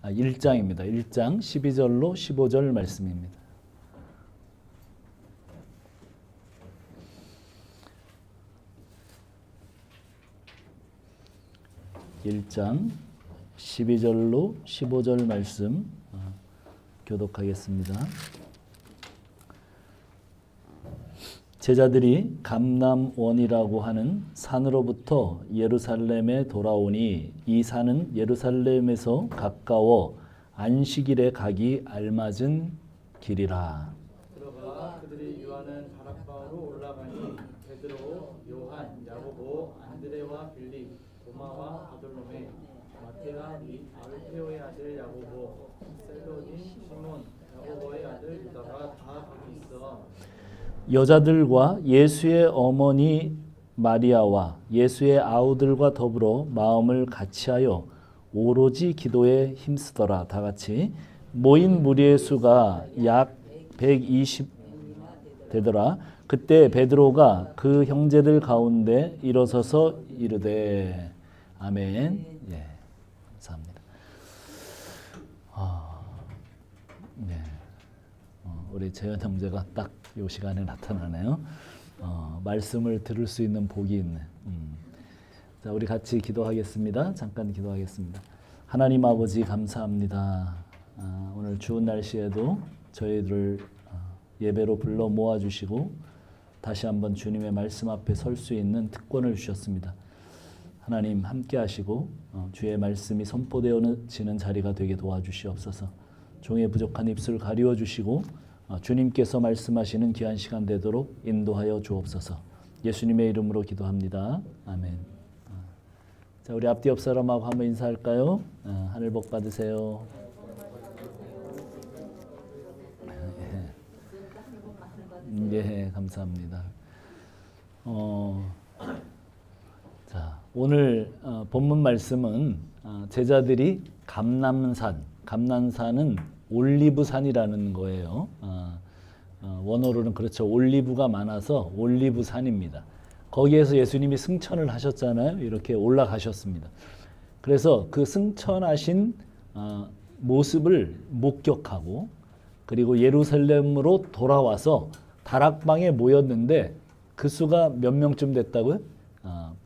1장입니다. 1장 12절로 15절 말씀입니다. 1장 12절로 15절 말씀 교독하겠습니다. 제자들이 감람원이라고 하는 산으로부터 예루살렘에 돌아오니 이 산은 예루살렘에서 가까워 안식일에 가기 알맞은 길이라. 들어가 그들이 유하는 다락방으로 올라가니 베드로, 요한, 야고보, 안드레와 빌립, 도마와 바돌로메, 마테아 및 알페오의 아들 야고보, 셀로니, 시몬, 야고보의 아들 유다가 다 거기 있어. 여자들과 예수의 어머니 마리아와 예수의 아우들과 더불어 마음을 같이하여 오로지 기도에 힘쓰더라. 다 같이. 모인 무리의 수가 약 120 되더라. 그때 베드로가 그 형제들 가운데 일어서서 이르되 아멘. 예, 감사합니다. 네, 우리 재현 형제가 딱 이 시간에 나타나네요. 말씀을 들을 수 있는 복이 있네. 자, 우리 같이 기도하겠습니다. 잠깐 기도하겠습니다. 하나님 아버지 감사합니다. 오늘 추운 날씨에도 저희들을 예배로 불러 모아주시고 다시 한번 주님의 말씀 앞에 설 수 있는 특권을 주셨습니다. 하나님 함께 하시고 주의 말씀이 선포되어지는 자리가 되게 도와주시옵소서. 종의 부족한 입술 가리워 주시고 주님께서 말씀하시는 귀한 시간 되도록 인도하여 주옵소서. 예수님의 이름으로 기도합니다. 아멘. 자, 우리 앞뒤 옆 사람하고 한번 인사할까요? 하늘 복 받으세요. 예, 감사합니다. 자, 오늘 본문 말씀은 제자들이 감람산은 올리브산이라는 거예요. 원어로는 그렇죠. 올리브가 많아서 올리브산입니다. 거기에서 예수님이 승천을 하셨잖아요. 이렇게 올라가셨습니다. 그래서 그 승천하신 모습을 목격하고 그리고 예루살렘으로 돌아와서 다락방에 모였는데 그 수가 몇 명쯤 됐다고요?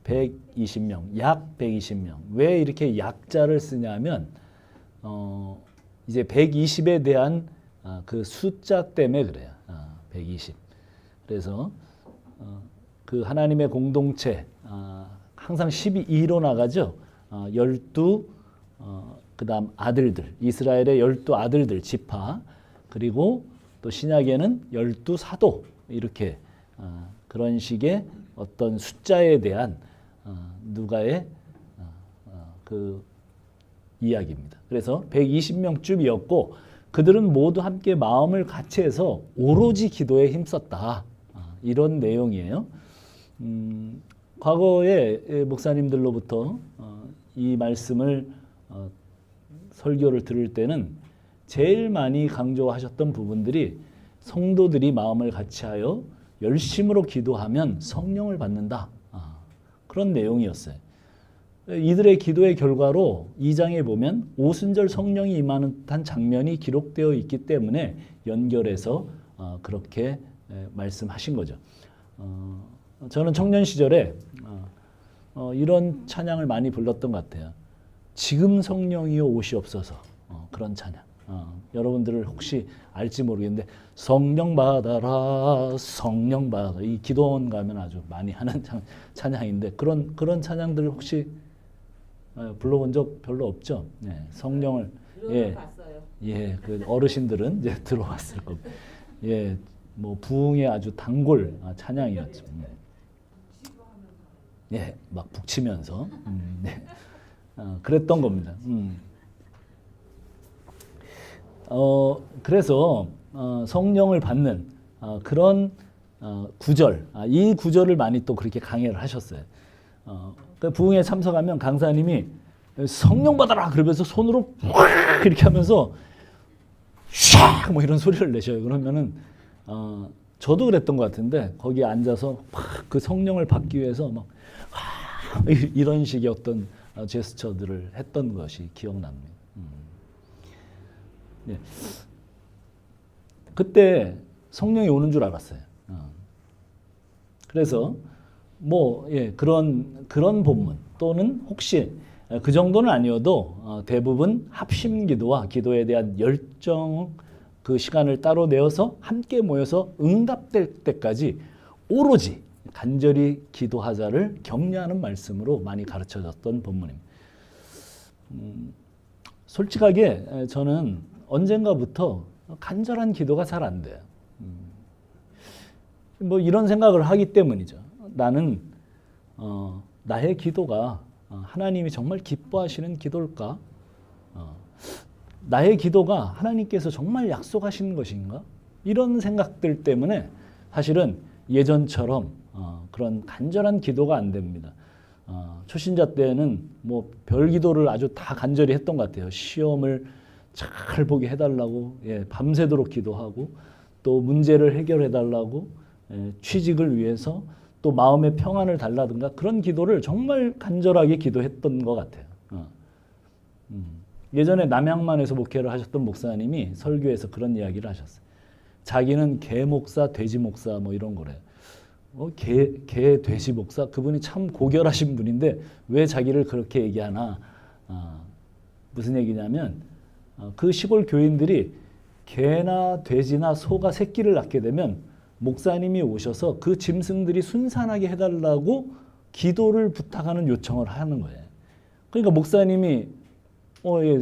120명, 약 120명. 왜 이렇게 약자를 쓰냐면 이제 120에 대한 그 숫자 때문에 그래요. 120. 그래서 그 하나님의 공동체 항상 12로 나가죠. 12 그다음 아들들, 이스라엘의 12 아들들 지파, 그리고 또 신약에는 12 사도, 이렇게 그런 식의 어떤 숫자에 대한 누가의 그 이야기입니다. 그래서 120명쯤이었고 그들은 모두 함께 마음을 같이 해서 오로지 기도에 힘썼다. 이런 내용이에요. 과거에 목사님들로부터 이 말씀을 설교를 들을 때는 제일 많이 강조하셨던 부분들이 성도들이 마음을 같이하여 열심으로 기도하면 성령을 받는다. 그런 내용이었어요. 이들의 기도의 결과로 2장에 보면 오순절 성령이 임하는 듯한 장면이 기록되어 있기 때문에 연결해서 그렇게 말씀하신 거죠. 저는 청년 시절에 이런 찬양을 많이 불렀던 것 같아요. 지금 성령이여 오시옵소서. 그런 찬양. 여러분들을 혹시 알지 모르겠는데 성령 받아라, 성령 받아라. 이 기도원 가면 아주 많이 하는 찬양인데 그런 찬양들 혹시 불러본 적 별로 없죠? 네, 성령을 그 어르신들은 이제 들어왔을 겁니다. 예, 뭐 부흥의 아주 단골 찬양이었죠. 예, 막 북치면서 네. 그랬던 겁니다. 그래서 성령을 받는 그런 구절, 이 구절을 많이 또 그렇게 강해를 하셨어요. 부흥에 참석하면 강사님이 성령 받아라 그러면서 손으로 확 이렇게 하면서 샥 뭐 이런 소리를 내셔요. 그러면은 저도 그랬던 것 같은데 거기에 앉아서 막 그 성령을 받기 위해서 막 이런 식의 어떤 제스처들을 했던 것이 기억납니다. 예. 그때 성령이 오는 줄 알았어요. 그래서 뭐 그런 본문 또는 혹시 그 정도는 아니어도 대부분 합심 기도와 기도에 대한 열정 그 시간을 따로 내어서 함께 모여서 응답될 때까지 오로지 간절히 기도하자를 격려하는 말씀으로 많이 가르쳐졌던 본문입니다. 솔직하게 저는 언젠가부터 간절한 기도가 잘 안 돼요. 뭐 이런 생각을 하기 때문이죠. 나는 나의 기도가 하나님이 정말 기뻐하시는 기도일까? 나의 기도가 하나님께서 정말 약속하시는 것인가? 이런 생각들 때문에 사실은 예전처럼 그런 간절한 기도가 안 됩니다. 초신자 때는 뭐 별 기도를 아주 다 간절히 했던 것 같아요. 시험을 잘 보게 해달라고 밤새도록 기도하고 또 문제를 해결해달라고 취직을 위해서 또 마음의 평안을 달라든가 그런 기도를 정말 간절하게 기도했던 것 같아요. 예전에 남양만에서 목회를 하셨던 목사님이 설교에서 그런 이야기를 하셨어요. 자기는 개 목사, 돼지 목사 뭐 이런 거래요. 개, 돼지 목사? 그분이 참 고결하신 분인데 왜 자기를 그렇게 얘기하나? 무슨 얘기냐면 그 시골 교인들이 개나 돼지나 소가 새끼를 낳게 되면 목사님이 오셔서 그 짐승들이 순산하게 해달라고 기도를 부탁하는 요청을 하는 거예요. 그러니까 목사님이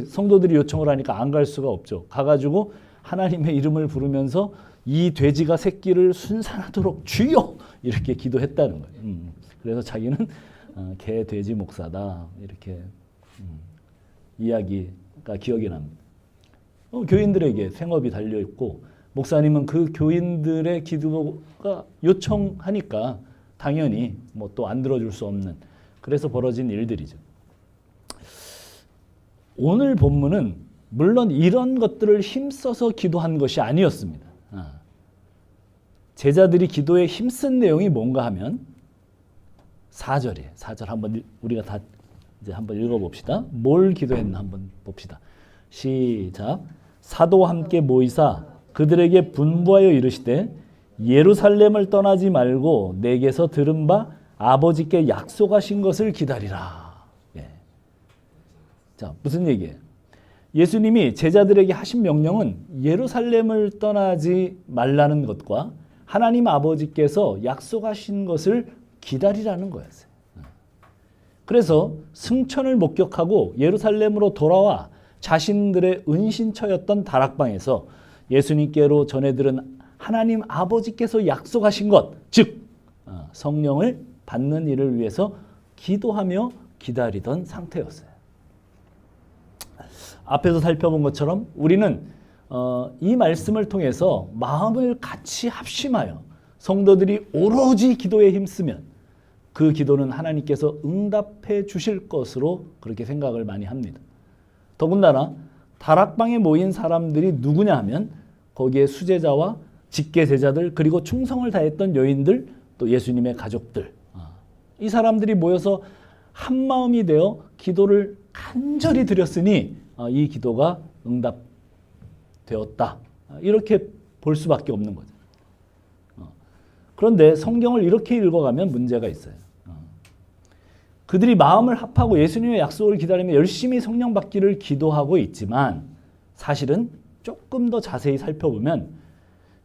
성도들이 요청을 하니까 안 갈 수가 없죠. 가가지고 하나님의 이름을 부르면서 이 돼지가 새끼를 순산하도록 주여! 이렇게 기도했다는 거예요. 그래서 자기는 개, 돼지 목사다. 이렇게 이야기가 기억이 납니다. 교인들에게 생업이 달려있고 목사님은 그 교인들의 기도가 요청하니까 당연히 뭐 또 안 들어줄 수 없는 그래서 벌어진 일들이죠. 오늘 본문은 물론 이런 것들을 힘써서 기도한 것이 아니었습니다. 제자들이 기도에 힘쓴 내용이 뭔가 하면 4절이에요. 4절 한번 우리가 다 이제 한번 읽어봅시다. 뭘 기도했나 한번 봅시다. 시작. 사도와 함께 모이사 그들에게 분부하여 이르시되 예루살렘을 떠나지 말고 내게서 들은 바 아버지께 약속하신 것을 기다리라. 자, 무슨 얘기예요? 예수님이 제자들에게 하신 명령은 예루살렘을 떠나지 말라는 것과 하나님 아버지께서 약속하신 것을 기다리라는 거였어요. 그래서 승천을 목격하고 예루살렘으로 돌아와 자신들의 은신처였던 다락방에서 예수님께로 전해들은 하나님 아버지께서 약속하신 것, 즉 성령을 받는 일을 위해서 기도하며 기다리던 상태였어요. 앞에서 살펴본 것처럼 우리는 이 말씀을 통해서 마음을 같이 합심하여 성도들이 오로지 기도에 힘쓰면 그 기도는 하나님께서 응답해 주실 것으로 그렇게 생각을 많이 합니다. 더군다나 다락방에 모인 사람들이 누구냐 하면 거기에 수제자와 직계제자들 그리고 충성을 다했던 여인들 또 예수님의 가족들 이 사람들이 모여서 한 마음이 되어 기도를 간절히 드렸으니 이 기도가 응답되었다. 이렇게 볼 수밖에 없는 거죠. 그런데 성경을 이렇게 읽어가면 문제가 있어요. 그들이 마음을 합하고 예수님의 약속을 기다리며 열심히 성령 받기를 기도하고 있지만 사실은 조금 더 자세히 살펴보면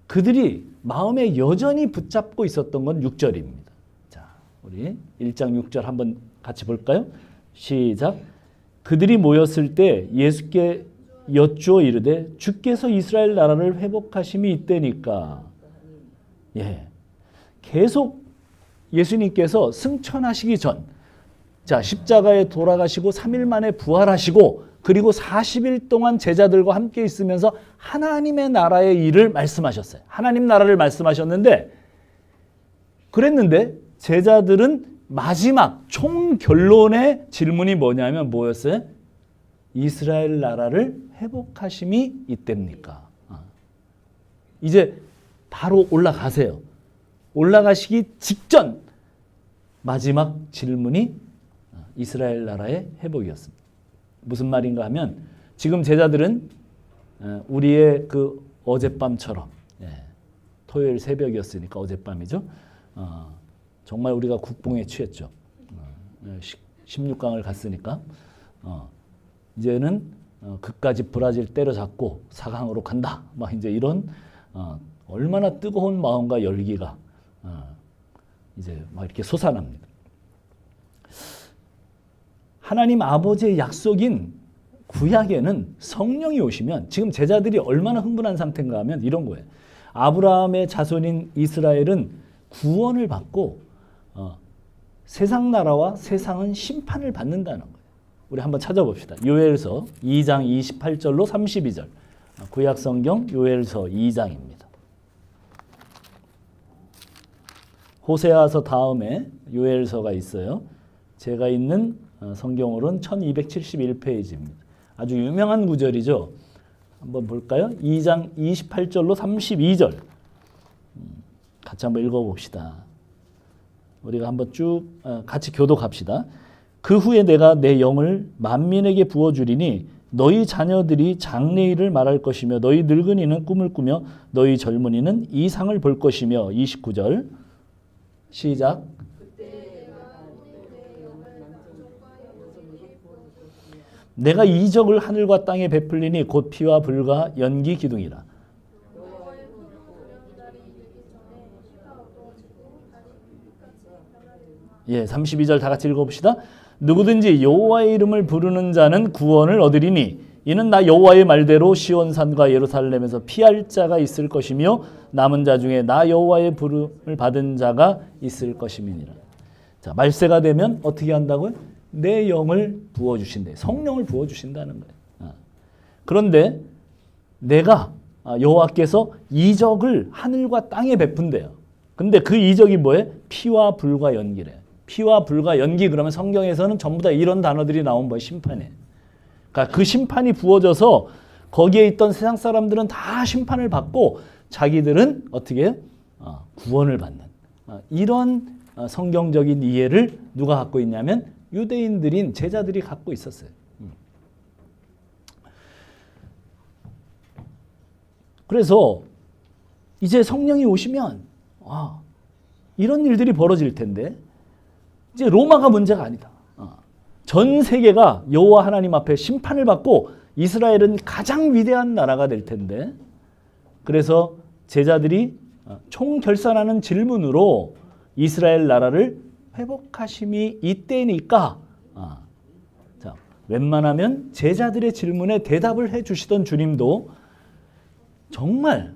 그들이 마음에 여전히 붙잡고 있었던 건 6절입니다. 자, 우리 1장 6절 한번 같이 볼까요? 시작. 그들이 모였을 때 예수께 여쭈어 이르되 주께서 이스라엘 나라를 회복하심이 있다니까. 계속 예수님께서 승천하시기 전, 자 십자가에 돌아가시고 3일 만에 부활하시고 그리고 40일 동안 제자들과 함께 있으면서 하나님의 나라의 일을 말씀하셨어요. 하나님 나라를 말씀하셨는데 그랬는데 제자들은 마지막 총결론의 질문이 뭐냐면 뭐였어요? 이스라엘 나라를 회복하심이 있답니까? 이제 바로 올라가세요. 올라가시기 직전 마지막 질문이 이스라엘 나라의 회복이었습니다. 무슨 말인가 하면 지금 제자들은 우리의 그 어젯밤처럼, 토요일 새벽이었으니까 어젯밤이죠. 정말 우리가 국뽕에 취했죠. 16강을 갔으니까 이제는 그까지 브라질 때려잡고 4강으로 간다. 막 이제 이런 얼마나 뜨거운 마음과 열기가 이제 막 이렇게 솟아납니다. 하나님 아버지의 약속인 구약에는 성령이 오시면 지금 제자들이 얼마나 흥분한 상태인가 하면 이런 거예요. 아브라함의 자손인 이스라엘은 구원을 받고 세상 나라와 세상은 심판을 받는다는 거예요. 우리 한번 찾아봅시다. 요엘서 2장 28절로 32절. 구약 성경 요엘서 2장입니다. 호세아서 다음에 요엘서가 있어요. 제가 있는 성경으로는 1271페이지입니다. 아주 유명한 구절이죠. 한번 볼까요? 2장 28절로 32절. 같이 한번 읽어봅시다. 우리가 한번 쭉 같이 교독합시다. 그 후에 내가 내 영을 만민에게 부어주리니 너희 자녀들이 장래일을 말할 것이며 너희 늙은이는 꿈을 꾸며 너희 젊은이는 이상을 볼 것이며 29절 시작. 내가 이적을 하늘과 땅에 베풀리니 곧 피와 불과 연기 기둥이라. 예, 32절 다 같이 읽어봅시다. 누구든지 여호와의 이름을 부르는 자는 구원을 얻으리니 이는 나 여호와의 말대로 시온산과 예루살렘에서 피할 자가 있을 것이며 남은 자 중에 나 여호와의 부름을 받은 자가 있을 것임이니라. 자, 말세가 되면 어떻게 한다고요? 내 영을 부어주신대. 성령을 부어주신다는 거예요. 그런데 내가 여호와께서 이적을 하늘과 땅에 베푼대요. 근데 그 이적이 뭐예요? 피와 불과 연기래. 피와 불과 연기. 그러면 성경에서는 전부 다 이런 단어들이 나온 거예요. 심판에. 그러니까 그 심판이 부어져서 거기에 있던 세상 사람들은 다 심판을 받고 자기들은 어떻게 해요? 구원을 받는 이런 성경적인 이해를 누가 갖고 있냐면 유대인들인 제자들이 갖고 있었어요. 그래서 이제 성령이 오시면 이런 일들이 벌어질 텐데 이제 로마가 문제가 아니다. 전 세계가 여호와 하나님 앞에 심판을 받고 이스라엘은 가장 위대한 나라가 될 텐데 그래서 제자들이 총결산하는 질문으로 이스라엘 나라를 회복하심이 이때니까 자, 웬만하면 제자들의 질문에 대답을 해주시던 주님도 정말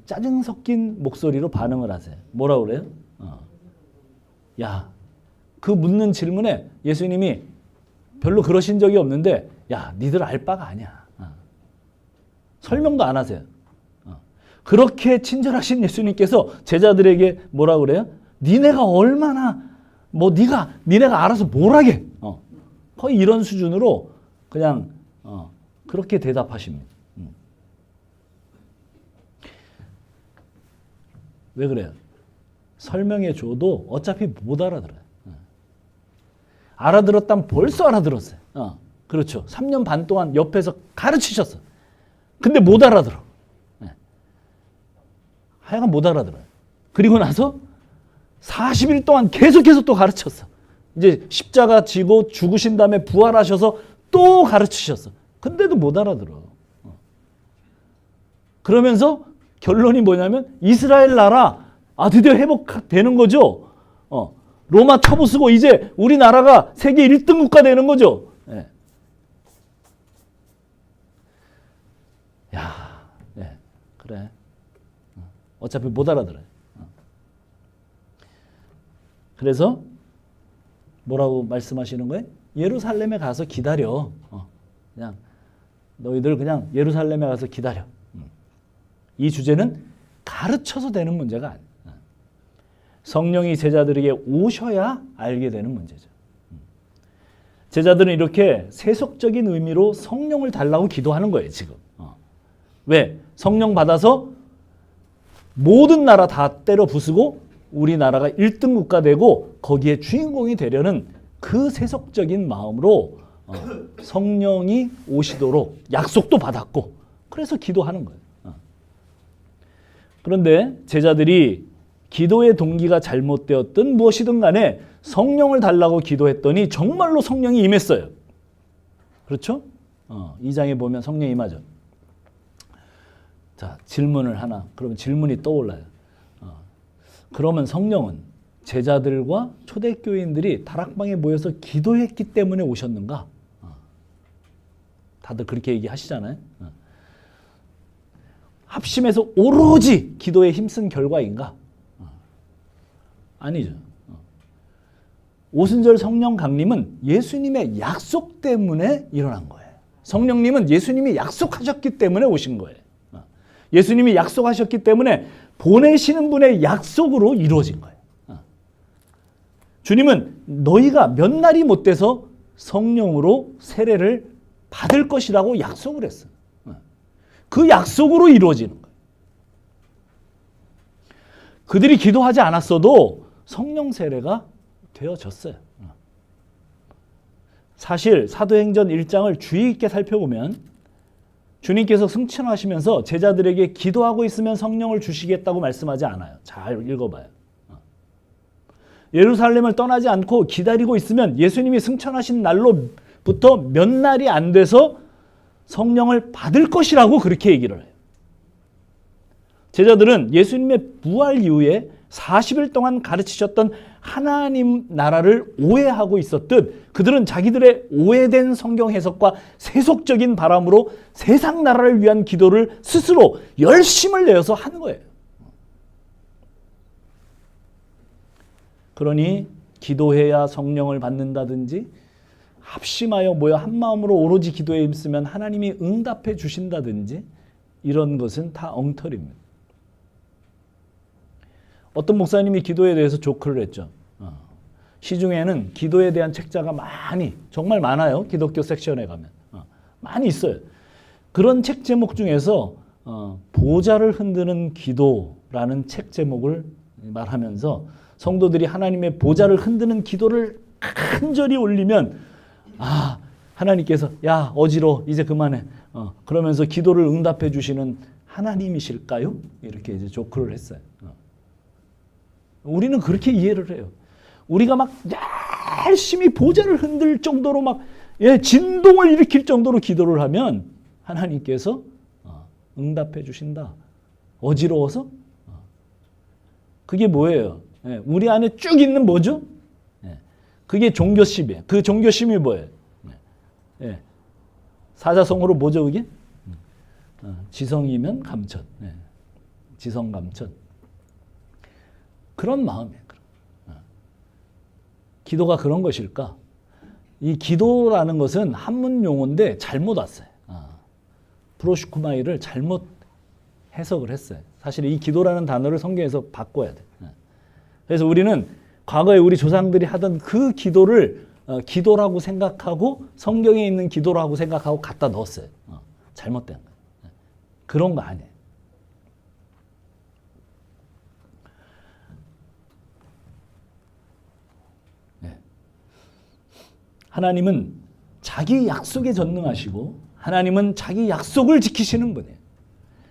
짜증 섞인 목소리로 반응을 하세요. 뭐라고 그래요? 야, 그 묻는 질문에 예수님이 별로 그러신 적이 없는데 야, 니들 알 바가 아니야. 설명도 안 하세요. 그렇게 친절하신 예수님께서 제자들에게 뭐라고 그래요? 니네가 얼마나 니네가 알아서 뭘 하게? 거의 이런 수준으로 그냥 그렇게 대답하십니다. 왜 그래요? 설명해 줘도 어차피 못 알아들어요. 알아들었다면 벌써 알아들었어요. 그렇죠. 3년 반 동안 옆에서 가르치셨어. 근데 못 알아들어. 하여간 못 알아들어요. 그리고 나서 40일 동안 계속해서 또 가르쳤어. 이제 십자가 지고 죽으신 다음에 부활하셔서 또 가르치셨어. 근데도 못 알아들어. 그러면서 결론이 뭐냐면 이스라엘 나라 드디어 회복되는 거죠. 로마 쳐부수고 이제 우리나라가 세계 1등 국가 되는 거죠. 야, 그래. 어차피 못 알아들어요. 그래서 뭐라고 말씀하시는 거예요? 예루살렘에 가서 기다려. 그냥 너희들 그냥 예루살렘에 가서 기다려. 이 주제는 가르쳐서 되는 문제가 아니에요. 성령이 제자들에게 오셔야 알게 되는 문제죠. 제자들은 이렇게 세속적인 의미로 성령을 달라고 기도하는 거예요, 지금. 왜? 성령 받아서 모든 나라 다 때려 부수고 우리나라가 1등 국가 되고 거기에 주인공이 되려는 그 세속적인 마음으로 성령이 오시도록 약속도 받았고 그래서 기도하는 거예요. 그런데 제자들이 기도의 동기가 잘못되었든 무엇이든 간에 성령을 달라고 기도했더니 정말로 성령이 임했어요. 그렇죠? 2장에 보면 성령이 임하죠. 자, 질문을 하나. 그러면 질문이 떠올라요. 그러면 성령은 제자들과 초대교인들이 다락방에 모여서 기도했기 때문에 오셨는가? 다들 그렇게 얘기하시잖아요. 합심해서 오로지 기도에 힘쓴 결과인가? 아니죠. 오순절 성령 강림은 예수님의 약속 때문에 일어난 거예요. 성령님은 예수님이 약속하셨기 때문에 오신 거예요. 예수님이 약속하셨기 때문에 보내시는 분의 약속으로 이루어진 거예요. 주님은 너희가 몇 날이 못 돼서 성령으로 세례를 받을 것이라고 약속을 했어요. 그 약속으로 이루어지는 거예요. 그들이 기도하지 않았어도 성령 세례가 되어졌어요. 사실 사도행전 1장을 주의 있게 살펴보면 주님께서 승천하시면서 제자들에게 기도하고 있으면 성령을 주시겠다고 말씀하지 않아요. 잘 읽어봐요. 예루살렘을 떠나지 않고 기다리고 있으면 예수님이 승천하신 날로부터 몇 날이 안 돼서 성령을 받을 것이라고 그렇게 얘기를 해요. 제자들은 예수님의 부활 이후에 40일 동안 가르치셨던 하나님 나라를 오해하고 있었듯 그들은 자기들의 오해된 성경 해석과 세속적인 바람으로 세상 나라를 위한 기도를 스스로 열심을 내어서 하는 거예요. 그러니 기도해야 성령을 받는다든지 합심하여 모여 한마음으로 오로지 기도에 힘쓰면 하나님이 응답해 주신다든지 이런 것은 다 엉터리입니다. 어떤 목사님이 기도에 대해서 조크를 했죠. 시중에는 기도에 대한 책자가 정말 많아요. 기독교 섹션에 가면. 많이 있어요. 그런 책 제목 중에서 보좌를 흔드는 기도라는 책 제목을 말하면서 성도들이 하나님의 보좌를 흔드는 기도를 간절히 올리면 하나님께서 야 어지러워 이제 그만해 그러면서 기도를 응답해 주시는 하나님이실까요? 이렇게 이제 조크를 했어요. 우리는 그렇게 이해를 해요. 우리가 막 열심히 보좌를 흔들 정도로 진동을 일으킬 정도로 기도를 하면 하나님께서 응답해 주신다. 어지러워서? 그게 뭐예요? 우리 안에 쭉 있는 뭐죠? 그게 종교심이에요. 그 종교심이 뭐예요? 사자성어로 뭐죠 그게? 지성이면 감천. 지성감천. 그런 마음이에요. 기도가 그런 것일까? 이 기도라는 것은 한문 용어인데 잘못 왔어요. 프로슈쿠마이를 잘못 해석을 했어요. 사실 이 기도라는 단어를 성경에서 바꿔야 돼요. 그래서 우리는 과거에 우리 조상들이 하던 그 기도를 기도라고 생각하고 성경에 있는 기도라고 생각하고 갖다 넣었어요. 잘못된 거예요. 그런 거 아니에요. 하나님은 자기 약속에 전능하시고 하나님은 자기 약속을 지키시는 분이에요.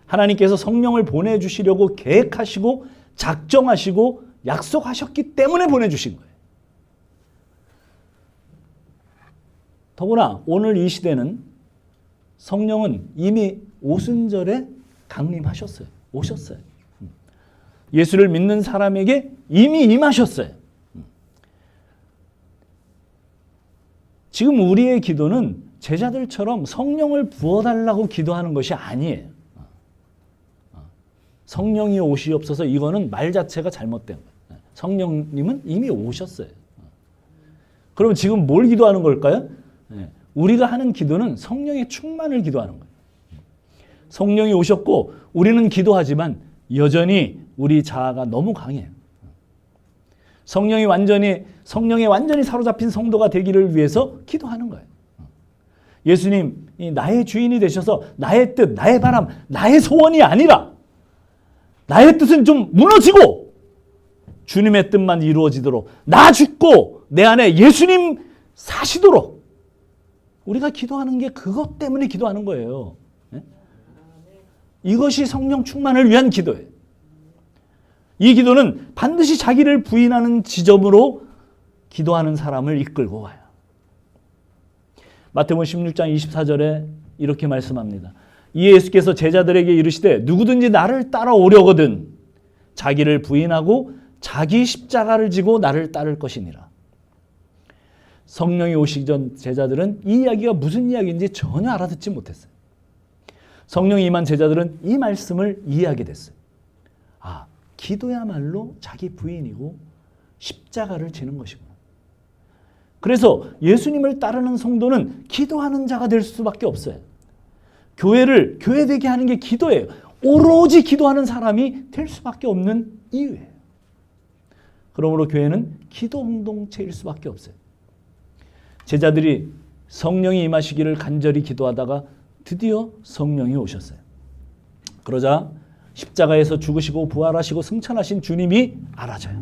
하나님께서 성령을 보내주시려고 계획하시고 작정하시고 약속하셨기 때문에 보내주신 거예요. 더구나 오늘 이 시대는 성령은 이미 오순절에 강림하셨어요. 오셨어요. 예수를 믿는 사람에게 이미 임하셨어요. 지금 우리의 기도는 제자들처럼 성령을 부어달라고 기도하는 것이 아니에요. 성령이 오시옵소서 이거는 말 자체가 잘못된 거예요. 성령님은 이미 오셨어요. 그럼 지금 뭘 기도하는 걸까요? 우리가 하는 기도는 성령의 충만을 기도하는 거예요. 성령이 오셨고 우리는 기도하지만 여전히 우리 자아가 너무 강해요. 성령에 완전히 사로잡힌 성도가 되기를 위해서 기도하는 거예요. 예수님이 나의 주인이 되셔서 나의 뜻, 나의 바람, 나의 소원이 아니라 나의 뜻은 좀 무너지고 주님의 뜻만 이루어지도록 나 죽고 내 안에 예수님 사시도록 우리가 기도하는 게 그것 때문에 기도하는 거예요. 이것이 성령 충만을 위한 기도예요. 이 기도는 반드시 자기를 부인하는 지점으로 기도하는 사람을 이끌고 와요. 마태복음 16장 24절에 이렇게 말씀합니다. 이에 예수께서 제자들에게 이르시되 누구든지 나를 따라오려거든 자기를 부인하고 자기 십자가를 지고 나를 따를 것이니라. 성령이 오시기 전 제자들은 이 이야기가 무슨 이야기인지 전혀 알아듣지 못했어요. 성령이 임한 제자들은 이 말씀을 이해하게 됐어요. 아, 기도야말로 자기 부인이고 십자가를 지는 것이구나. 그래서 예수님을 따르는 성도는 기도하는 자가 될 수밖에 없어요. 교회를 교회되게 하는 게 기도예요. 오로지 기도하는 사람이 될 수밖에 없는 이유예요. 그러므로 교회는 기도 공동체일 수밖에 없어요. 제자들이 성령이 임하시기를 간절히 기도하다가 드디어 성령이 오셨어요. 그러자 십자가에서 죽으시고 부활하시고 승천하신 주님이 알아져요.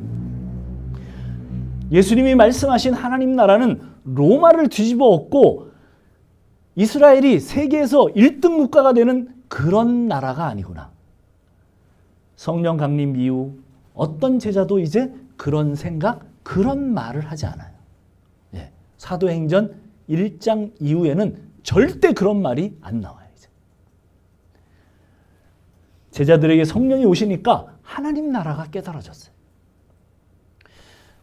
예수님이 말씀하신 하나님 나라는 로마를 뒤집어 엎고 이스라엘이 세계에서 1등 국가가 되는 그런 나라가 아니구나. 성령 강림 이후 어떤 제자도 이제 그런 생각, 그런 말을 하지 않아요. 예, 사도행전 1장 이후에는 절대 그런 말이 안 나와요. 이제. 제자들에게 성령이 오시니까 하나님 나라가 깨달아졌어요.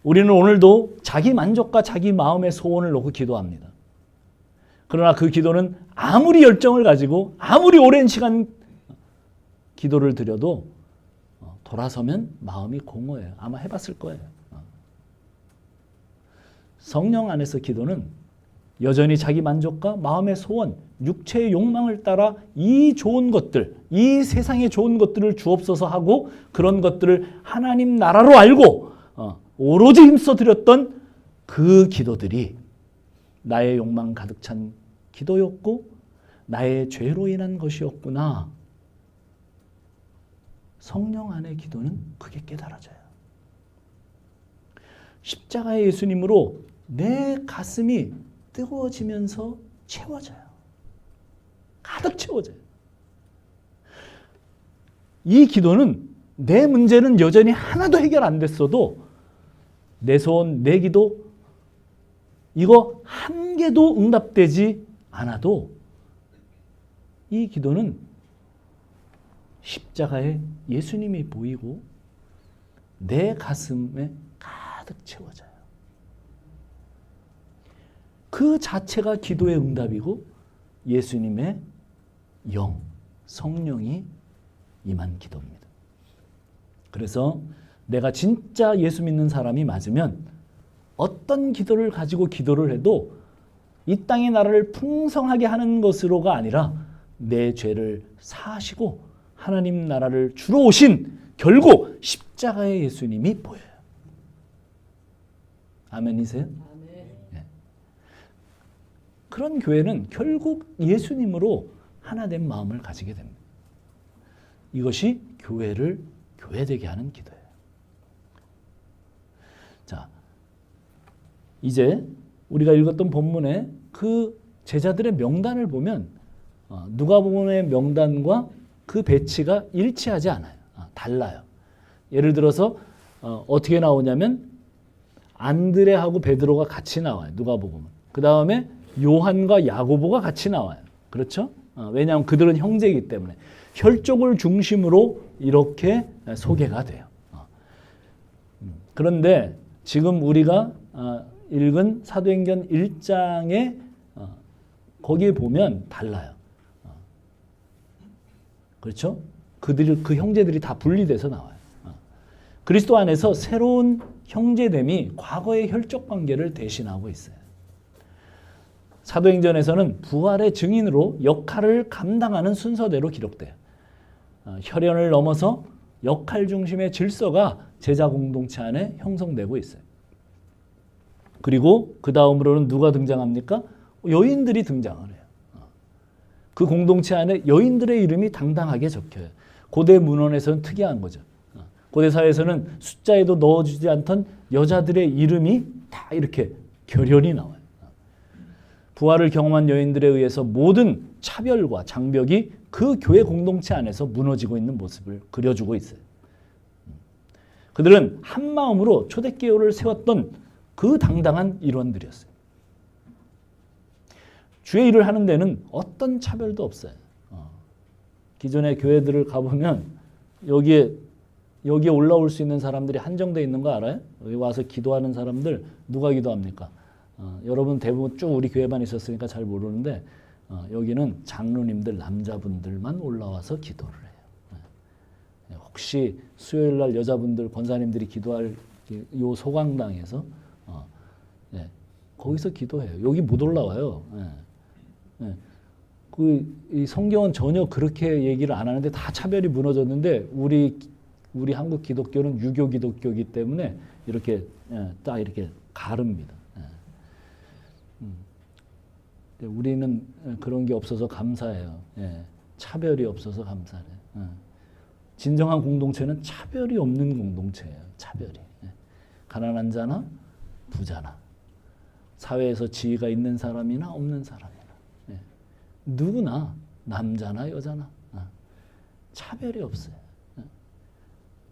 우리는 오늘도 자기 만족과 자기 마음의 소원을 놓고 기도합니다. 그러나 그 기도는 아무리 열정을 가지고 아무리 오랜 시간 기도를 드려도 돌아서면 마음이 공허해요. 아마 해봤을 거예요. 성령 안에서 기도는 여전히 자기 만족과 마음의 소원, 육체의 욕망을 따라 이 좋은 것들, 이 세상의 좋은 것들을 주옵소서 하고 그런 것들을 하나님 나라로 알고 오로지 힘써 드렸던 그 기도들이 나의 욕망 가득 찬 기도였고 나의 죄로 인한 것이었구나. 성령 안의 기도는 그게 깨달아져요. 십자가의 예수님으로 내 가슴이 뜨거워지면서 채워져요. 가득 채워져요. 이 기도는 내 문제는 여전히 하나도 해결 안 됐어도 내 소원, 내 기도 이거 한 개도 응답되지 않아도 이 기도는 십자가에 예수님이 보이고 내 가슴에 가득 채워져요. 그 자체가 기도의 응답이고 예수님의 영, 성령이 임한 기도입니다. 그래서 내가 진짜 예수 믿는 사람이 맞으면 어떤 기도를 가지고 기도를 해도 이 땅의 나라를 풍성하게 하는 것으로가 아니라 내 죄를 사하시고 하나님 나라를 주러 오신 결국 십자가의 예수님이 보여요. 아멘이세요? 네. 그런 교회는 결국 예수님으로 하나된 마음을 가지게 됩니다. 이것이 교회를 교회되게 하는 기도예요. 자, 이제 우리가 읽었던 본문에 그 제자들의 명단을 보면 누가복음의 명단과 그 배치가 일치하지 않아요. 달라요. 예를 들어서 어떻게 나오냐면 안드레하고 베드로가 같이 나와요. 누가복음은. 그 다음에 요한과 야고보가 같이 나와요. 그렇죠? 왜냐하면 그들은 형제이기 때문에 혈족을 중심으로 이렇게 소개가 돼요. 그런데 지금 우리가 읽은 사도행전 1장에 거기에 보면 달라요. 그렇죠? 그 형제들이 다 분리돼서 나와요. 그리스도 안에서 새로운 형제됨이 과거의 혈족 관계를 대신하고 있어요. 사도행전에서는 부활의 증인으로 역할을 감당하는 순서대로 기록돼요. 혈연을 넘어서 역할 중심의 질서가 제자 공동체 안에 형성되고 있어요. 그리고 그 다음으로는 누가 등장합니까? 여인들이 등장을 해요. 그 공동체 안에 여인들의 이름이 당당하게 적혀요. 고대 문헌에서는 특이한 거죠. 고대 사회에서는 숫자에도 넣어주지 않던 여자들의 이름이 다 이렇게 결연히 나와요. 부활을 경험한 여인들에 의해서 모든 차별과 장벽이 그 교회 공동체 안에서 무너지고 있는 모습을 그려주고 있어요. 그들은 한 마음으로 초대교회를 세웠던 그 당당한 일원들이었어요. 주의 일을 하는 데는 어떤 차별도 없어요. 기존의 교회들을 가보면 여기에 올라올 수 있는 사람들이 한정되어 있는 거 알아요? 여기 와서 기도하는 사람들 누가 기도합니까? 여러분 대부분 쭉 우리 교회만 있었으니까 잘 모르는데 여기는 장로님들 남자분들만 올라와서 기도를 해요. 혹시 수요일 날 여자분들 권사님들이 기도할 요 소강당에서 거기서 기도해요. 여기 못 올라와요. 이 성경은 전혀 그렇게 얘기를 안 하는데 다 차별이 무너졌는데 우리 한국 기독교는 유교 기독교이기 때문에 이렇게 딱 이렇게 가릅니다. 우리는 그런 게 없어서 감사해요. 차별이 없어서 감사해요. 진정한 공동체는 차별이 없는 공동체예요. 차별이. 가난한 자나 부자나 사회에서 지위가 있는 사람이나 없는 사람이나 누구나 남자나 여자나 차별이 없어요.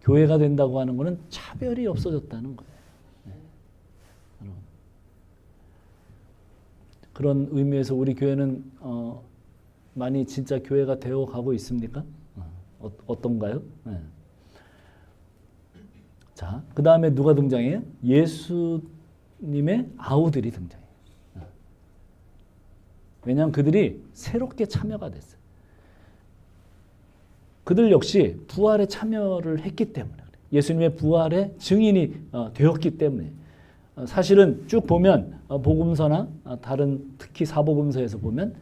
교회가 된다고 하는 것은 차별이 없어졌다는 거예요. 여러분. 그런 의미에서 우리 교회는 많이 진짜 교회가 되어 가고 있습니까? 어떤가요? 자, 그 다음에 누가 등장해요? 예수님의 아우들이 등장해요. 왜냐하면 그들이 새롭게 참여가 됐어요. 그들 역시 부활에 참여를 했기 때문에 예수님의 부활의 증인이 되었기 때문에 사실은 쭉 보면 복음서나 다른 특히 사복음서에서 보면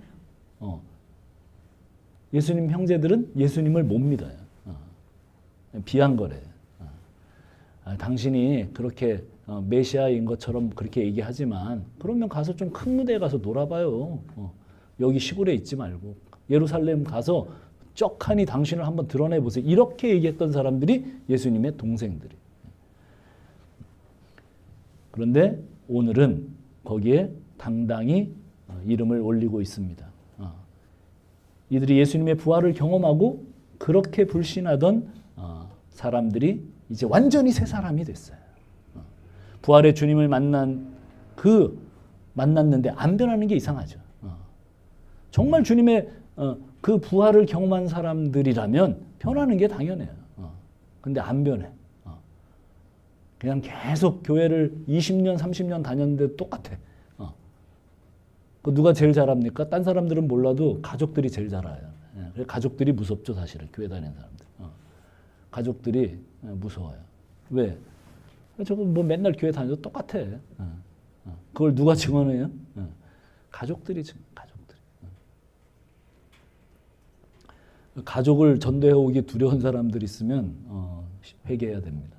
예수님 형제들은 예수님을 못 믿어요. 비한거래요. 당신이 그렇게 메시아인 것처럼 그렇게 얘기하지만 그러면 가서 좀 큰 무대에 가서 놀아봐요. 여기 시골에 있지 말고 예루살렘 가서 쩍하니 당신을 한번 드러내보세요. 이렇게 얘기했던 사람들이 예수님의 동생들이. 그런데 오늘은 거기에 당당히 이름을 올리고 있습니다. 이들이 예수님의 부활을 경험하고 그렇게 불신하던 사람들이 이제 완전히 새 사람이 됐어요. 부활의 주님을 만났는데 안 변하는 게 이상하죠. 정말 주님의 그 부활을 경험한 사람들이라면 변하는 게 당연해요. 근데 안 변해. 그냥 계속 교회를 20년, 30년 다녔는데 똑같아. 그 누가 제일 잘합니까? 딴 사람들은 몰라도 가족들이 제일 잘 알아요. 가족들이 무섭죠, 사실은. 교회 다니는 사람들. 가족들이 무서워요. 왜? 저거 뭐 맨날 교회 다녀도 똑같아. 그걸 누가 증언해요? 가족들이 가족들이. 가족을 전도해 오기 두려운 사람들 있으면 회개해야 됩니다.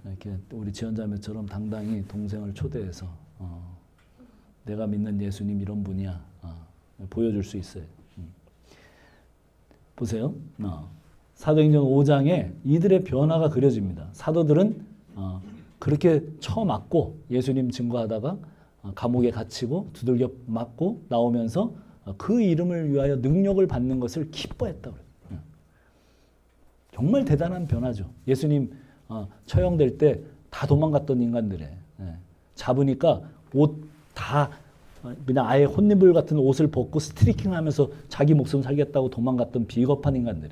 이렇게 우리 지연자매처럼 당당히 동생을 초대해서 내가 믿는 예수님 이런 분이야 보여줄 수 있어요. 보세요. 사도행전 5장에 이들의 변화가 그려집니다. 사도들은 그렇게 처맞고 예수님 증거하다가 감옥에 갇히고 두들겨 맞고 나오면서 그 이름을 위하여 능력을 받는 것을 기뻐했다고 그래요. 정말 대단한 변화죠. 예수님 처형될 때 다 도망갔던 인간들에 잡으니까 옷 다 그냥 아예 혼니불 같은 옷을 벗고 스트리킹하면서 자기 목숨 살겠다고 도망갔던 비겁한 인간들.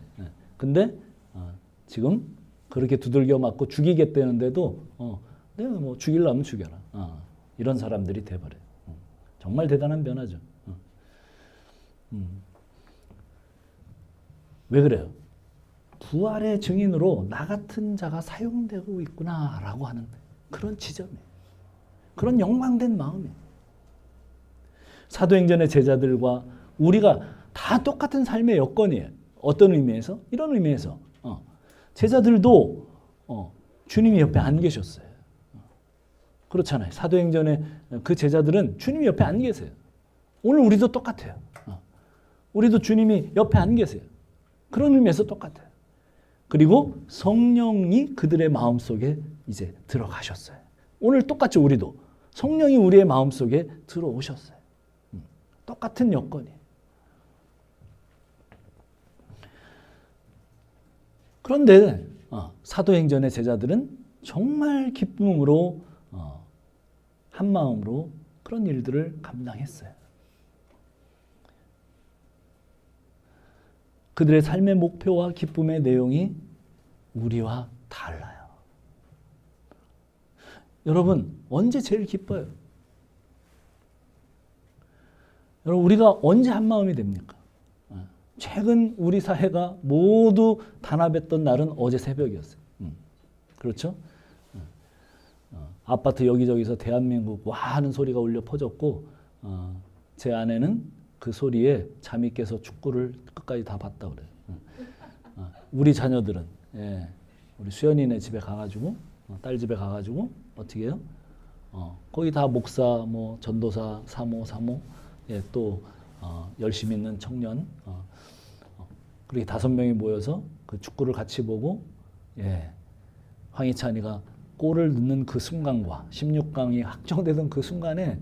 근데 지금 그렇게 두들겨 맞고 죽이겠다는데도 내가 뭐 죽이려면 죽여라. 이런 사람들이 돼버려요. 정말 대단한 변화죠. 왜 그래요? 부활의 증인으로 나 같은 자가 사용되고 있구나라고 하는 그런 지점이에요. 그런 영광된 마음이에요. 사도행전의 제자들과 우리가 다 똑같은 삶의 여건이에요. 어떤 의미에서? 이런 의미에서 제자들도 주님이 옆에 안 계셨어요. 그렇잖아요. 사도행전의 그 제자들은 주님이 옆에 안 계세요. 오늘 우리도 똑같아요. 우리도 주님이 옆에 안 계세요. 그런 의미에서 똑같아요. 그리고 성령이 그들의 마음속에 이제 들어가셨어요. 오늘 똑같죠. 우리도 성령이 우리의 마음속에 들어오셨어요. 똑같은 여건이에요. 그런데 사도행전의 제자들은 정말 기쁨으로 한 마음으로 그런 일들을 감당했어요. 그들의 삶의 목표와 기쁨의 내용이 우리와 달라요. 여러분, 언제 제일 기뻐요? 여러분, 우리가 언제 한 마음이 됩니까? 최근 우리 사회가 모두 단합했던 날은 어제 새벽이었어요. 그렇죠? 아파트 여기저기서 대한민국 와 하는 소리가 울려 퍼졌고 제 아내는 그 소리에 잠이 깨서 축구를 끝까지 다 봤다 그래요. 우리 자녀들은 우리 수연이네 집에 가가지고 딸 집에 가가지고 어떻게 해요? 거기 다 목사, 뭐 전도사, 사모, 또 열심히 있는 청년 그렇게 5명이 모여서 그 축구를 같이 보고 황희찬이가 골을 넣는 그 순간과 16강이 확정되던 그 순간에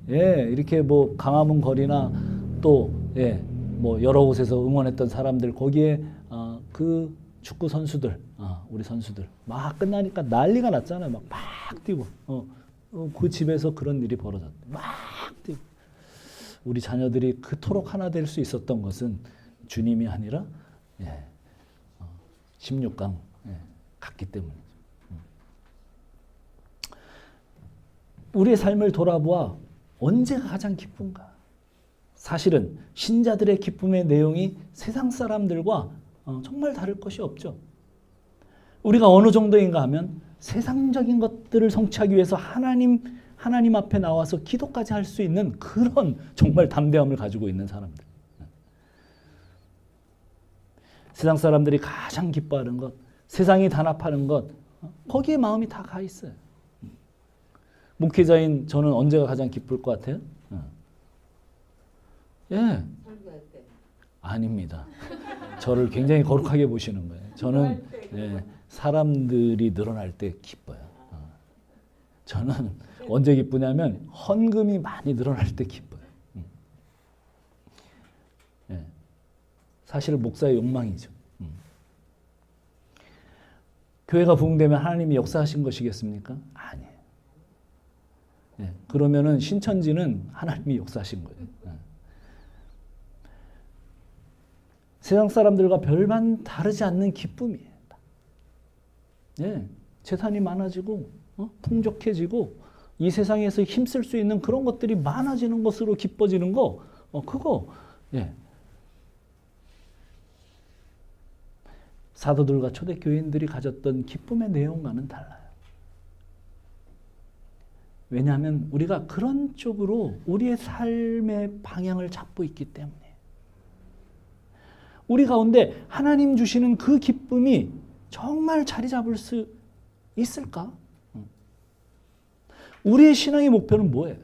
이렇게 뭐 강화문 거리나 또 뭐 여러 곳에서 응원했던 사람들 거기에 그 축구 선수들 우리 선수들 막 끝나니까 난리가 났잖아요. 막 뛰고 그 집에서 그런 일이 벌어졌대. 막 뛰고 우리 자녀들이 그토록 하나 될 수 있었던 것은 주님이 아니라 16강 갔기 때문이죠. 우리의 삶을 돌아보아 언제가 가장 기쁜가? 사실은 신자들의 기쁨의 내용이 세상 사람들과 정말 다를 것이 없죠. 우리가 어느 정도인가 하면 세상적인 것들을 성취하기 위해서 하나님 앞에 나와서 기도까지 할 수 있는 그런 정말 담대함을 가지고 있는 사람들. 세상 사람들이 가장 기뻐하는 것, 세상이 단합하는 것, 거기에 마음이 다 가 있어요. 목회자인 저는 언제가 가장 기쁠 것 같아요? 아닙니다. 저를 굉장히 거룩하게 보시는 거예요. 저는 사람들이 늘어날 때 기뻐요. 저는 언제 기쁘냐면 헌금이 많이 늘어날 때 기뻐요. 사실 목사의 욕망이죠. 교회가 부흥되면 하나님이 역사하신 것이겠습니까? 아니에요. 그러면은 신천지는 하나님이 역사하신 거예요. 세상 사람들과 별반 다르지 않는 기쁨이에요. 재산이 많아지고 풍족해지고 이 세상에서 힘쓸 수 있는 그런 것들이 많아지는 것으로 기뻐지는 거 그거 사도들과 초대교인들이 가졌던 기쁨의 내용과는 달라요. 왜냐하면 우리가 그런 쪽으로 우리의 삶의 방향을 잡고 있기 때문에 우리 가운데 하나님 주시는 그 기쁨이 정말 자리 잡을 수 있을까? 우리의 신앙의 목표는 뭐예요?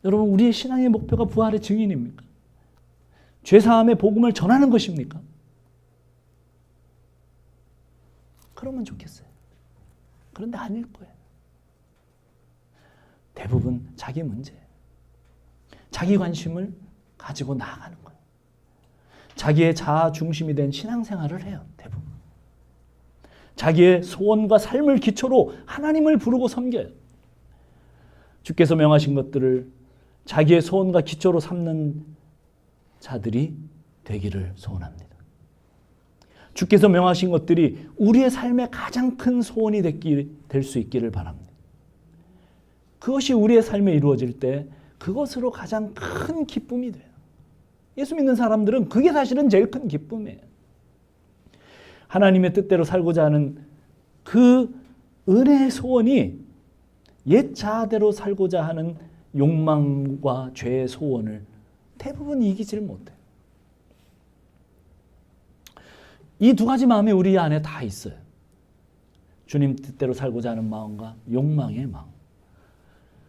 여러분, 우리의 신앙의 목표가 부활의 증인입니까? 죄사함의 복음을 전하는 것입니까? 그러면 좋겠어요. 그런데 아닐 거예요. 대부분 자기 문제, 자기 관심을 가지고 나아가는 거예요. 자기의 자아 중심이 된 신앙생활을 해요. 대부분. 자기의 소원과 삶을 기초로 하나님을 부르고 섬겨요. 주께서 명하신 것들을 자기의 소원과 기초로 삼는 자들이 되기를 소원합니다. 주께서 명하신 것들이 우리의 삶의 가장 큰 소원이 될 수 있기를 바랍니다. 그것이 우리의 삶에 이루어질 때 그것으로 가장 큰 기쁨이 돼요. 예수 믿는 사람들은 그게 사실은 제일 큰 기쁨이에요. 하나님의 뜻대로 살고자 하는 그 은혜의 소원이 옛 자아대로 살고자 하는 욕망과 죄의 소원을 대부분 이기지를 못해요. 이 두 가지 마음이 우리 안에 다 있어요. 주님 뜻대로 살고자 하는 마음과 욕망의 마음.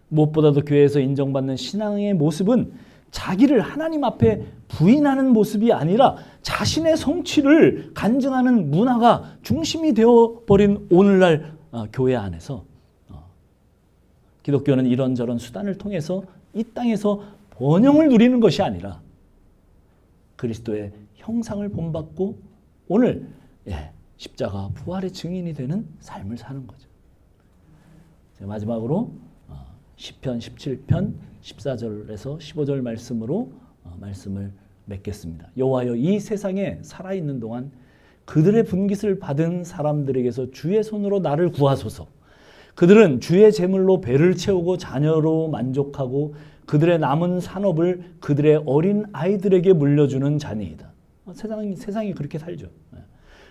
무엇보다도 교회에서 인정받는 신앙의 모습은 자기를 하나님 앞에 부인하는 모습이 아니라 자신의 성취를 간증하는 문화가 중심이 되어버린 오늘날 교회 안에서 기독교는 이런저런 수단을 통해서 이 땅에서 번영을 누리는 것이 아니라 그리스도의 형상을 본받고 오늘 십자가 부활의 증인이 되는 삶을 사는 거죠. 마지막으로 시편 17편 14절에서 15절 말씀으로 말씀을 맺겠습니다. 여호와여, 이 세상에 살아있는 동안 그들의 분깃을 받은 사람들에게서 주의 손으로 나를 구하소서. 그들은 주의 제물로 배를 채우고 자녀로 만족하고 그들의 남은 산업을 그들의 어린 아이들에게 물려주는 자니이다. 세상이 그렇게 살죠.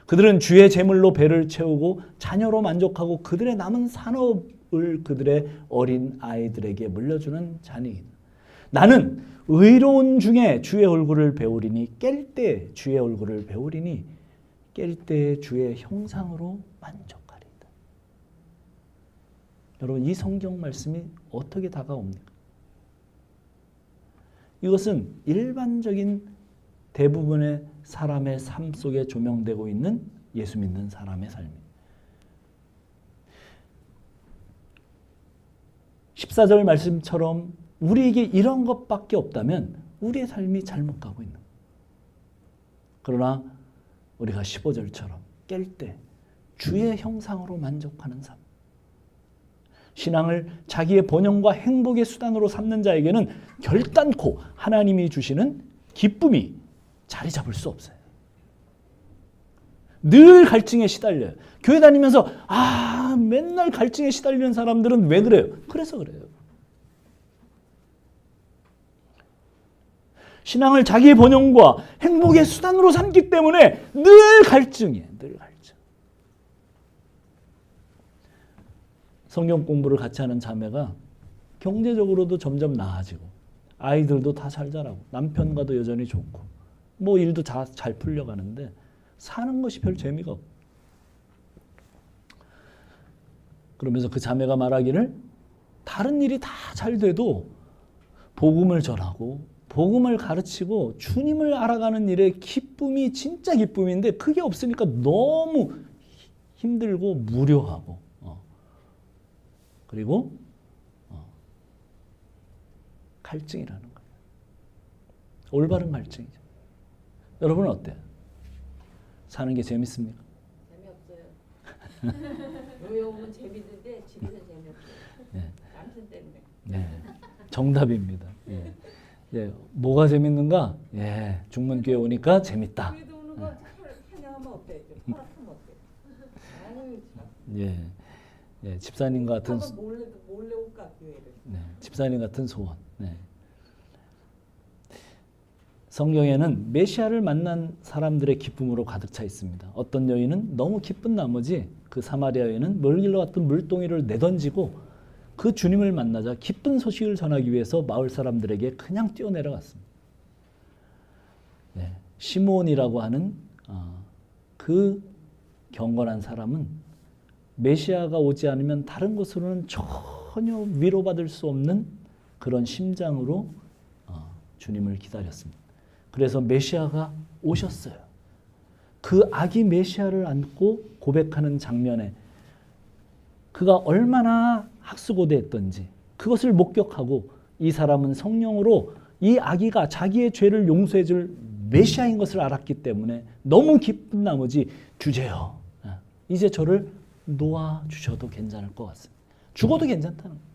그들은 주의 제물로 배를 채우고 자녀로 만족하고 그들의 남은 산업을 그들의 어린 아이들에게 물려주는 자니이다. 나는 의로운 중에 주의 얼굴을 배우리니 깰 때 주의 얼굴을 배우리니 깰 때 주의 형상으로 만족하리이다. 여러분, 이 성경 말씀이 어떻게 다가옵니까? 이것은 일반적인 대부분의 사람의 삶 속에 조명되고 있는 예수 믿는 사람의 삶입니다. 14절 말씀처럼 우리에게 이런 것밖에 없다면 우리의 삶이 잘못 가고 있는 거예요. 그러나 우리가 15절처럼 깰 때 주의 형상으로 만족하는 삶, 신앙을 자기의 번영과 행복의 수단으로 삼는 자에게는 결단코 하나님이 주시는 기쁨이 자리 잡을 수 없어요. 늘 갈증에 시달려요. 교회 다니면서 맨날 갈증에 시달리는 사람들은 왜 그래요? 그래서 그래요. 신앙을 자기의 번영과 행복의 수단으로 삼기 때문에 늘 갈증이에요. 늘 갈증. 성경 공부를 같이 하는 자매가 경제적으로도 점점 나아지고 아이들도 다 잘 자라고 남편과도 여전히 좋고 뭐 일도 잘 풀려가는데 사는 것이 별 재미가 없고, 그러면서 그 자매가 말하기를 다른 일이 다 잘 돼도 복음을 전하고 복음을 가르치고 주님을 알아가는 일에 기쁨이 진짜 기쁨인데 그게 없으니까 너무 힘들고 무료하고 그리고 갈증이라는 거예요. 올바른 갈증이죠. 여러분은 어때요? 사는 게 재밌습니까? 재미없어요. 교회 오면 재밌는데 집에서 재미없어요. 네. 남편 때문에. 네, 정답입니다. 뭐가 재밌는가? 중문교회 오니까 재밌다. 교회도 오는 거 찬양하면 어때? 허락하면 어때? 아유 참. 집사님 같은 한번 몰래 올까 교회를. 집사님 같은 소원. 성경에는 메시아를 만난 사람들의 기쁨으로 가득 차 있습니다. 어떤 여인은 너무 기쁜 나머지 그 사마리아 여인은 멀리 왔던 물동이를 내던지고 그 주님을 만나자 기쁜 소식을 전하기 위해서 마을 사람들에게 그냥 뛰어내려갔습니다. 시몬이라고 하는 그 경건한 사람은 메시아가 오지 않으면 다른 것으로는 전혀 위로받을 수 없는 그런 심장으로 주님을 기다렸습니다. 그래서 메시아가 오셨어요. 그 아기 메시아를 안고 고백하는 장면에 그가 얼마나 학수고대했던지 그것을 목격하고 이 사람은 성령으로 이 아기가 자기의 죄를 용서해 줄 메시아인 것을 알았기 때문에 너무 기쁜 나머지 주제요. 이제 저를 놓아주셔도 괜찮을 것 같습니다. 죽어도 괜찮다는 거예요.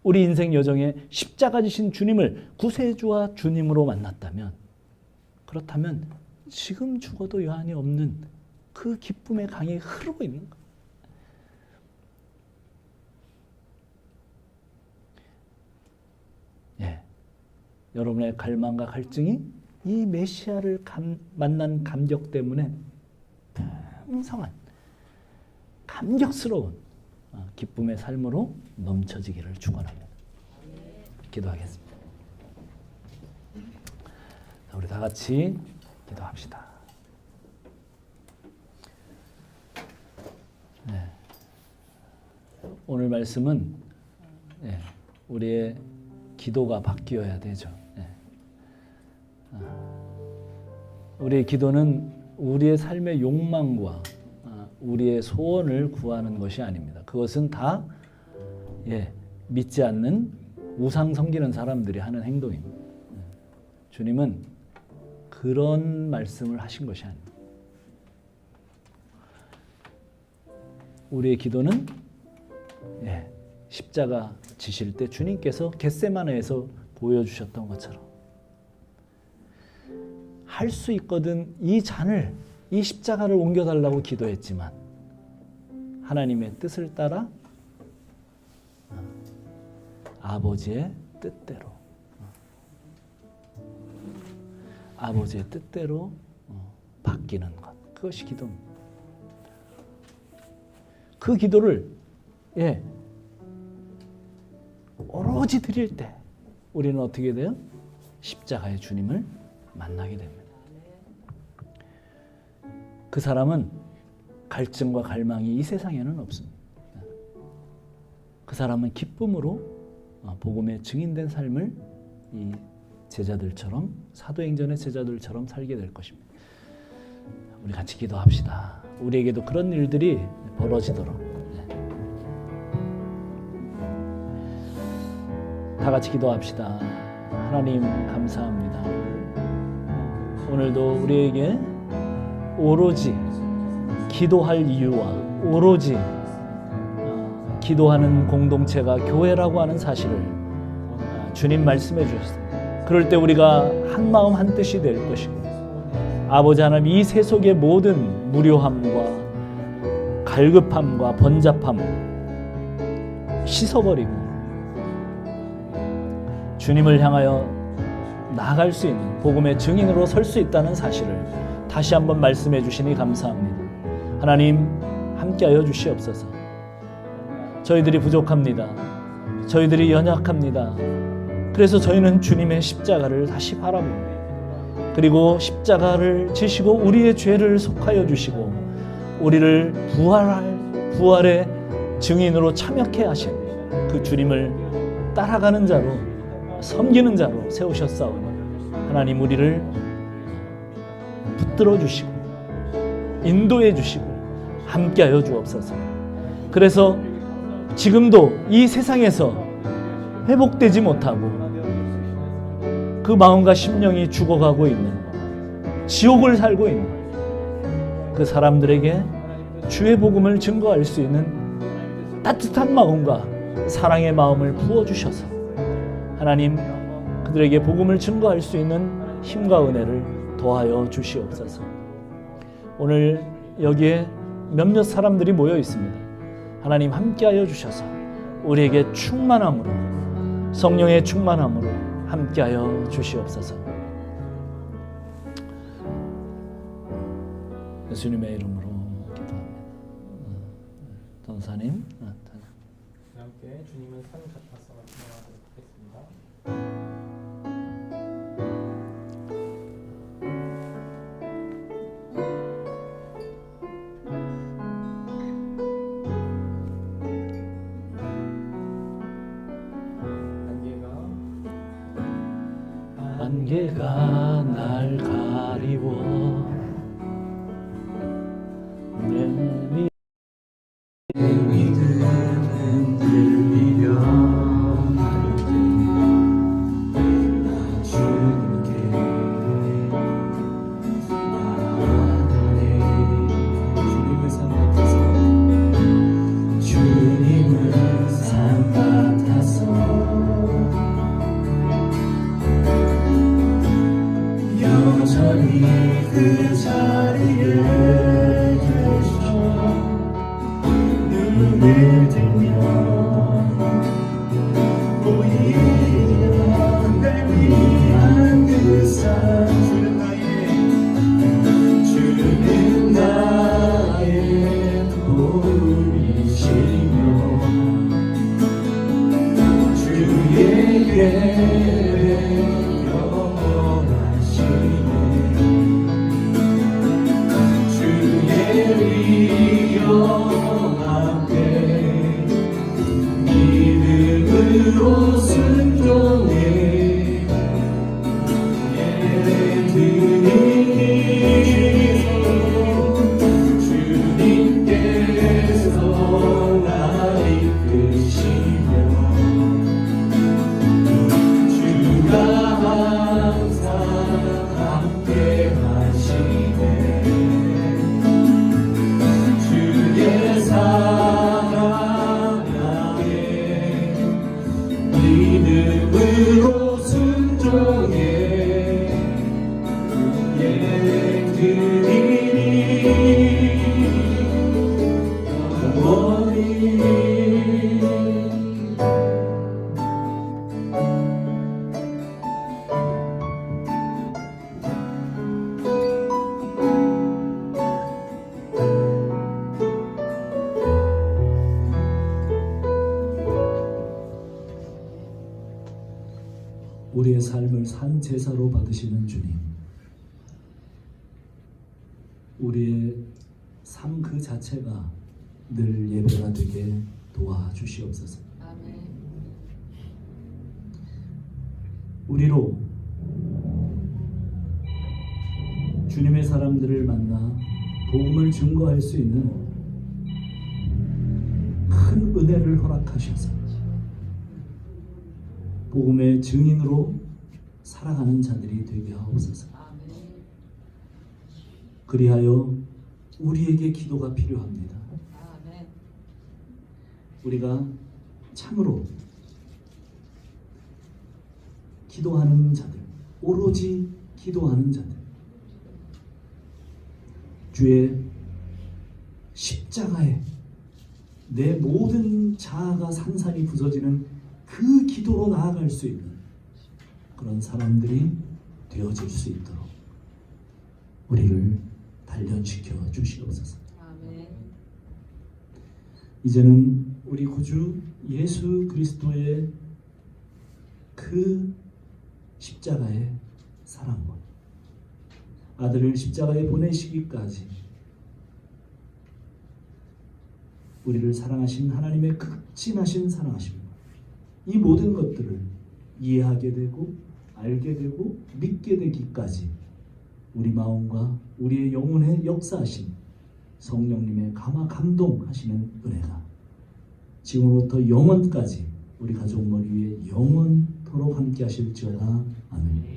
우리 인생 여정에 십자가 지신 주님을 구세주와 주님으로 만났다면, 그렇다면 지금 죽어도 여한이 없는 그 기쁨의 강이 흐르고 있는 거예요. 여러분의 갈망과 갈증이 이 메시아를 만난 감격 때문에 풍성한 감격스러운 기쁨의 삶으로 넘쳐지기를 축원합니다. 기도하겠습니다. 자, 우리 다 같이 기도합시다. 오늘 말씀은 우리의 기도가 바뀌어야 되죠. 우리의 기도는 우리의 삶의 욕망과 우리의 소원을 구하는 것이 아닙니다. 그것은 다 믿지 않는 우상 섬기는 사람들이 하는 행동입니다. 주님은 그런 말씀을 하신 것이 아닙니다. 우리의 기도는 십자가 지실 때 주님께서 겟세마네에서 보여주셨던 것처럼 할 수 있거든 이 잔을, 이 십자가를 옮겨달라고 기도했지만 하나님의 뜻을 따라 아버지의 뜻대로 아버지의 뜻대로 바뀌는 것, 그것이 기도입니다. 그 기도를 오로지 드릴 때 우리는 어떻게 돼요? 십자가의 주님을 만나게 됩니다. 그 사람은 갈증과 갈망이 이 세상에는 없습니다. 그 사람은 기쁨으로 복음의 증인된 삶을 이 제자들처럼, 사도행전의 제자들처럼 살게 될 것입니다. 우리 같이 기도합시다. 우리에게도 그런 일들이 벌어지도록. 다 같이 기도합시다. 하나님 감사합니다. 오늘도 우리에게 오로지 기도할 이유와 오로지 기도하는 공동체가 교회라고 하는 사실을 주님 말씀해 주셨습니다. 그럴 때 우리가 한 마음 한 뜻이 될 것이고 아버지 하나님 이 세속의 모든 무료함과 갈급함과 번잡함 씻어버리고 주님을 향하여 나아갈 수 있는 복음의 증인으로 설 수 있다는 사실을 다시 한번 말씀해 주시니 감사합니다. 하나님 함께하여 주시옵소서. 저희들이 부족합니다. 저희들이 연약합니다. 그래서 저희는 주님의 십자가를 다시 바라봅니다. 그리고 십자가를 지시고 우리의 죄를 속하여 주시고 우리를 부활의 증인으로 참여케 하신 그 주님을 따라가는 자로 섬기는 자로 세우셨사오니 하나님 우리를 붙들어 주시고 인도해 주시고 함께하여 주옵소서. 그래서 지금도 이 세상에서 회복되지 못하고 그 마음과 심령이 죽어가고 있는 지옥을 살고 있는 그 사람들에게 주의 복음을 증거할 수 있는 따뜻한 마음과 사랑의 마음을 부어주셔서 하나님 그들에게 복음을 증거할 수 있는 힘과 은혜를 더하여 주시옵소서. 오늘 여기에 몇몇 사람들이 모여 있습니다. 하나님 함께하여 주셔서 우리에게 충만함으로 성령의 충만함으로 함께하여 주시옵소서. 예수님의 이름으로 기도합니다. 전사님 함께 주님은 산 같아서 기도하도록 하겠습니다. 안개가 날 가리워 내 믿음은 흔들리려 할 때 나 주님께 나아가네. 주님은 산 같아서 주님은 산 같아서 여전히 그 자리에 계셔 눈을 들면 보이려 날 위한 그 산 주는 나의 도움이시며 주에게 주님께서 나 이끄시며 우리의 삶을 산 제사로 받으시는 주님, 우리의 삶 그 자체가 늘 예배가 되게 도와주시옵소서. 아멘. 우리로 주님의 사람들을 만나 복음을 증거할 수 있는 큰 은혜를 허락하셔서 복음의 증인으로 살아가는 자들이 되게 하옵소서. 아멘. 그리하여 우리에게 기도가 필요합니다. 아멘. 우리가 참으로 기도하는 자들, 오로지 기도하는 자들, 주의 십자가에 내 모든 자아가 산산이 부서지는 그 기도로 나아갈 수 있는 그런 사람들이 되어질 수 있도록 우리를 단련시켜 주시옵소서. 아멘. 이제는 우리 구주 예수 그리스도의 그 십자가의 사랑과 아들을 십자가에 보내시기까지 우리를 사랑하신 하나님의 극진하신 사랑하심과 이 모든 것들을 이해하게 되고 알게 되고 믿게 되기까지 우리 마음과 우리의 영혼에 역사하신 성령님의 감화 감동하시는 은혜가 지금부터 영원까지 우리 가족 머리 위에 영원토록 함께 하실지어다. 아멘.